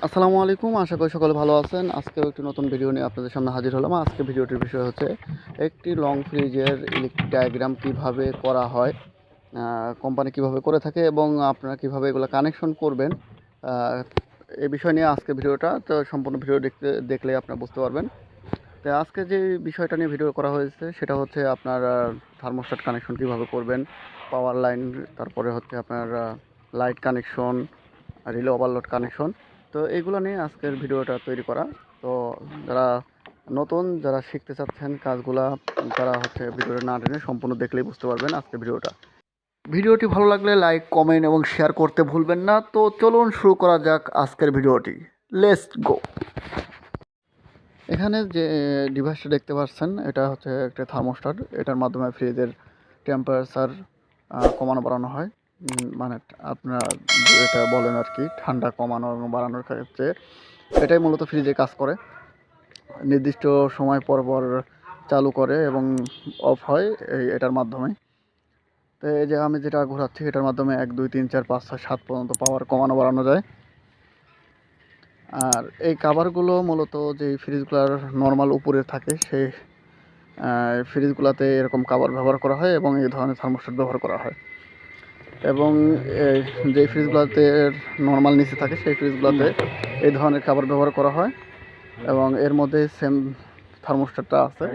আসসালামু আলাইকুম। আশা করি সকলে ভালো আছেন। আজকেও একটি নতুন ভিডিও নিয়ে আপনাদের সামনে হাজির হলাম। আজকে ভিডিওটির বিষয় হচ্ছে একটি লং ফ্রিজের ইলেকট্রিক ডায়াগ্রাম কিভাবে করা হয়, কোম্পানি কিভাবে করে থাকে এবং আপনারা কিভাবে এগুলো কানেকশন করবেন। এই বিষয় নিয়ে আজকে ভিডিওটা তো সম্পূর্ণ ভিডিও দেখলে আপনারা বুঝতে পারবেন। তো আজকে যে বিষয়টা নিয়ে ভিডিও করা হয়েছে সেটা হচ্ছে আপনার থার্মোস্ট্যাট কানেকশন কিভাবে করবেন, পাওয়ার লাইন, তারপরে হচ্ছে আপনার light connection, relay overload connection. তো এইগুলো নিয়ে আজকের ভিডিওটা তৈরি করা। তো যারা নতুন, যারা শিখতে চাচ্ছেন কাজগুলা, তারা হচ্ছে ভিডিওটা না টেনে সম্পূর্ণ দেখলেই বুঝতে পারবেন আজকের ভিডিওটি ভালো লাগলে লাইক, কমেন্ট এবং শেয়ার করতে ভুলবেন না। তো চলুন শুরু করা যাক আজকের ভিডিওটি। Let's go. এখানে যে ডিভাইসটা দেখতে পাচ্ছেন এটা হচ্ছে একটা থার্মোস্ট্যাট। এটার মাধ্যমে ফ্রিজের টেম্পারেচার কমানো বাড়ানো হয়। মানে আপনারা এটা বলেন আর কি, ঠান্ডা কমানো এবং বাড়ানোর ক্ষেত্রে এটাই মূলত ফ্রিজে কাজ করে। নির্দিষ্ট সময় পর পর চালু করে এবং অফ হয় এটার মাধ্যমে। তো এই যে আমি যেটা ঘোরাচ্ছি এটার মাধ্যমে 1 2 3 4 5 6 7 পর্যন্ত পাওয়ার কমানো বাড়ানো যায়। আর এই কাভারগুলো মূলত যে ফ্রিজগুলোর নর্মাল উপরে থাকে সেই ফ্রিজগুলোতে এরকম কাভার ব্যবহার করা হয় এবং এই ধরনের থার্মোস্ট্যাট ব্যবহার করা হয়। এবং যে ফ্রিজগুলোতে নর্মাল নিচে থাকে সেই ফ্রিজগুলোতে এই ধরনের কাভার ব্যবহার করা হয় এবং এর মধ্যে সেম থার্মোস্ট্যাটটা আছে।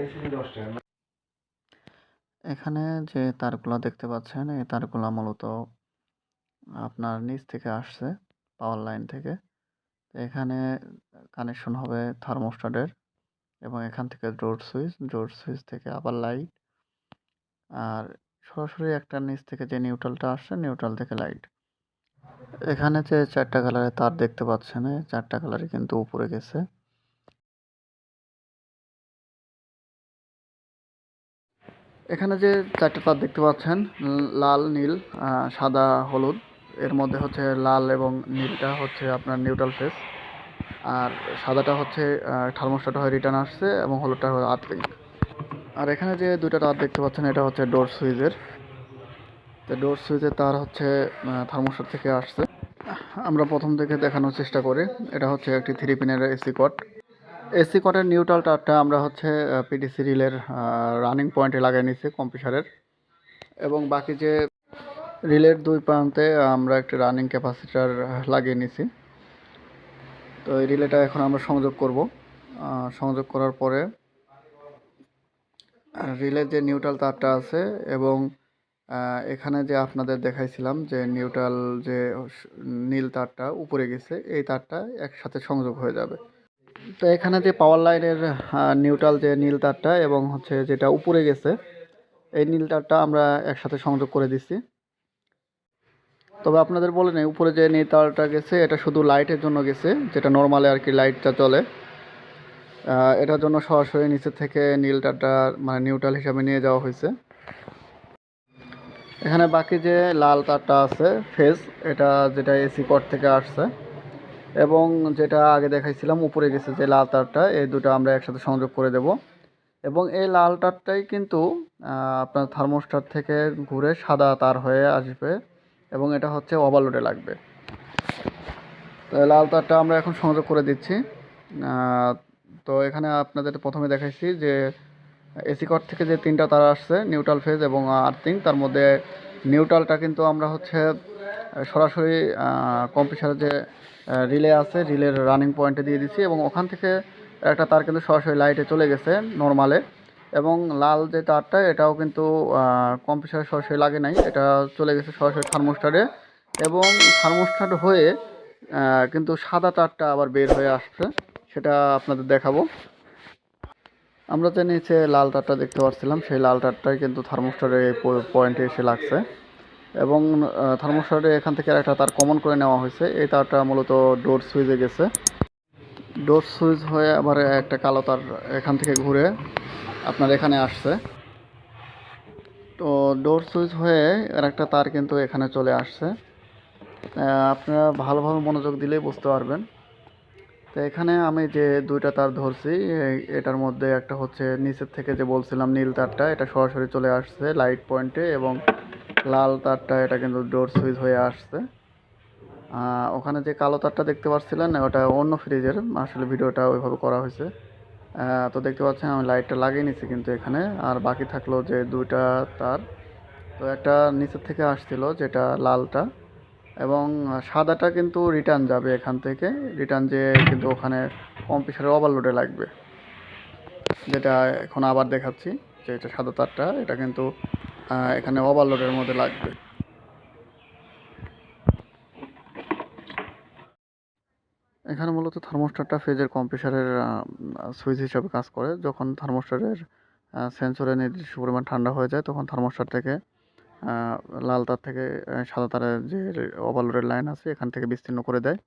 এখানে যে তারগুলো দেখতে পাচ্ছেন এই তারগুলো মূলত আপনার নিচ থেকে আসছে, পাওয়ার লাইন থেকে। এখানে কানেকশন হবে থার্মোস্ট্যাটের এবং এখান থেকে ডোর সুইচ থেকে আবার লাইট, আর সরাসরি একটা নিচ থেকে যে নিউট্রালটা আসছে নিউট্রাল থেকে লাইট। এখানে যে 4টা কালারের তার দেখতে পাচ্ছেন, এই 4টা কালারই কিন্তু উপরে গেছে। এখানে যে 4টা তার দেখতে পাচ্ছেন, লাল, নীল, সাদা, হলুদ। এর মধ্যে হচ্ছে লাল এবং নীলটা হচ্ছে আপনার নিউট্রাল ফেজ, আর সাদাটা হচ্ছে থার্মোস্ট্যাট হয়ে রিটার্ন আসছে এবং হলুদটা হয়ে আর্থিং। আর এখানে যে 2টা তার দেখতে পাচ্ছেন এটা হচ্ছে ডোর সুইচের। তো ডোর সুইচের তার হচ্ছে থার্মোস্ট্যাট থেকে আসছে। আমরা প্রথম থেকে দেখানোর চেষ্টা করি। এটা হচ্ছে একটি 3 পিনের এসি কট। এসি কটের নিউট্রাল তারটা আমরা হচ্ছে পিডিসি রিলের রানিং পয়েন্টে লাগিয়ে নিচ্ছি কম্প্রেসারের, এবং বাকি যে রিলের 2 প্রান্তে আমরা একটি রানিং ক্যাপাসিটার লাগিয়ে নিছি। তো এই রিলেটা এখন আমরা সংযোগ করব। সংযোগ করার পরে রিলের যে নিউট্রাল তারটা আছে এবং এখানে যে আপনাদের দেখাইছিলাম যে নিউট্রাল যে নীল তারটা উপরে গেছে, এই তারটা একসাথে সংযোগ হয়ে যাবে। তো এখানে যে পাওয়ার লাইনের নিউট্রাল যে নীল তারটা এবং হচ্ছে যেটা উপরে গেছে এই নীল তারটা আমরা একসাথে সংযোগ করে দিচ্ছি। তবে আপনাদের বলে নেই, উপরে যে নীল তারটা গেছে এটা শুধু লাইটের জন্য গেছে, যেটা নর্মালে আর কি লাইটটা চলে। এটার জন্য সরাসরি নিচে থেকে নীল তারটা মানে নিউট্রাল হিসাবে নিয়ে যাওয়া হয়েছে। এখানে বাকি যে লাল তারটা আছে ফেজ, এটা যেটা এসি কট থেকে আসছে এবং যেটা আগে দেখাইছিলাম উপরে গেছে যে লাল তারটা, এই দুটো আমরা একসাথে সংযোগ করে দেব। এবং এই লাল তারটাই কিন্তু আপনার থার্মোস্ট্যাট থেকে ঘুরে সাদা তার হয়ে আসবে এবং এটা হচ্ছে ওভারলোডে লাগবে। তো লাল তারটা আমরা এখন সংযোগ করে দিচ্ছি। তো এখানে আপনাদের প্রথমে দেখাইছি যে এসি কট থেকে যে 3টা তার আসছে নিউট্রাল ফেজ এবং আর্থিং, তার মধ্যে নিউট্রালটা কিন্তু আমরা হচ্ছে সরাসরি কম্প্রেসারের যে রিলে আছে রিলের রানিং পয়েন্টে দিয়ে দিচ্ছি এবং ওখান থেকে একটা তার কিন্তু সরাসরি লাইটে চলে গেছে নর্মালে, এবং লাল যে তারটা এটাও কিন্তু কম্প্রেসারে সরাসরি লাগে নাই, এটা চলে গেছে সরাসরি থার্মোস্ট্যাটে এবং থার্মোস্ট্যাট হয়ে কিন্তু সাদা তারটা আবার বের হয়ে আসছে, সেটা আপনাদের দেখাবো। আমরা যে নিচে লাল তারটা দেখতে পাচ্ছিলাম সেই লাল তারটাই কিন্তু থার্মোস্ট্যাটের এই পয়েন্টে এসে লাগছে এবং থার্মোস্ট্যাটে এখান থেকে একটা তার কমন করে নেওয়া হয়েছে। এই তারটা মূলত ডোর সুইচে গেছে। ডোর সুইচ হয়ে আবার একটা কালো তার এখান থেকে ঘুরে আপনার এখানে আসছে। তো ডোর সুইচ হয়ে আর একটা তার কিন্তু এখানে চলে আসছে। আপনারা ভালোভাবে মনোযোগ দিলেই বুঝতে পারবেন। তো এখানে আমি যে 2টা তার ধরছি, এটার মধ্যে একটা হচ্ছে নিচের থেকে যে বলছিলাম নীল তারটা, এটা সরাসরি চলে আসছে লাইট পয়েন্টে এবং লাল তারটা এটা কিন্তু ডোর সুইচ হয়ে আসছে। ওখানে যে কালো তারটা দেখতে পাচ্ছিলেন ওটা অন্য ফ্রিজের, আসলে ভিডিওটা ওইভাবে করা হয়েছে। তো দেখতে পাচ্ছেন আমি লাইটটা লাগিয়ে নিছি কিন্তু এখানে, আর বাকি থাকলো যে দুইটা তার। তো একটা নিচের থেকে আসছিল যেটা লালটা, এবং সাদাটা কিন্তু রিটার্ন যাবে এখান থেকে, রিটার্ন যেয়ে কিন্তু ওখানে কম্প্রেসারের ওভারলোডে লাগবে, যেটা এখন আবার দেখাচ্ছি যে এটা সাদা তারটা, এটা কিন্তু এখানে ওভারলোডের মধ্যে লাগবে। এখানে মূলত থার্মোস্ট্যাটটা ফ্রিজের কম্প্রেসারের সুইচ হিসাবে কাজ করে। যখন থার্মোস্ট্যাটের সেন্সরে নির্দিষ্ট পরিমাণ ঠান্ডা হয়ে যায় তখন থার্মোস্ট্যাট থেকে আহ, লাল তার থেকে সাদা তারের যে ওভারলোডের লাইন আছে এখান থেকে বিচ্ছিন্ন করে দেয়।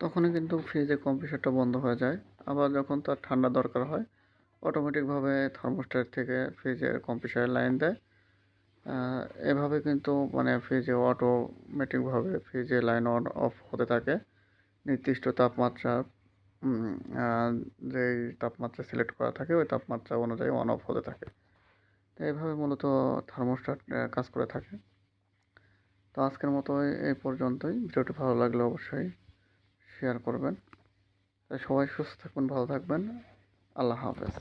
তখনই কিন্তু ফ্রিজের কম্প্রেসারটা বন্ধ হয়ে যায়। আবার যখন তার ঠান্ডা দরকার হয় অটোমেটিকভাবে থার্মোস্ট্যাট থেকে ফ্রিজের কম্প্রেসারের লাইন দেয়। এভাবে কিন্তু মানে ফ্রিজে অটোমেটিকভাবে ফ্রিজে লাইন অন অফ হতে থাকে নির্দিষ্ট তাপমাত্রা, উম, আহ, যেই তাপমাত্রা সিলেক্ট করা থাকে ওই তাপমাত্রা অনুযায়ী অন অফ হতে থাকে। তো এইভাবে মূলত থার্মোস্ট্যাট কাজ করে থাকে। তো আজকের মতো এই পর্যন্তই। ভিডিওটি ভালো লাগলে অবশ্যই শেয়ার করবেন। তাই সবাই সুস্থ থাকবেন, ভালো থাকবেন। আল্লাহ হাফেজ।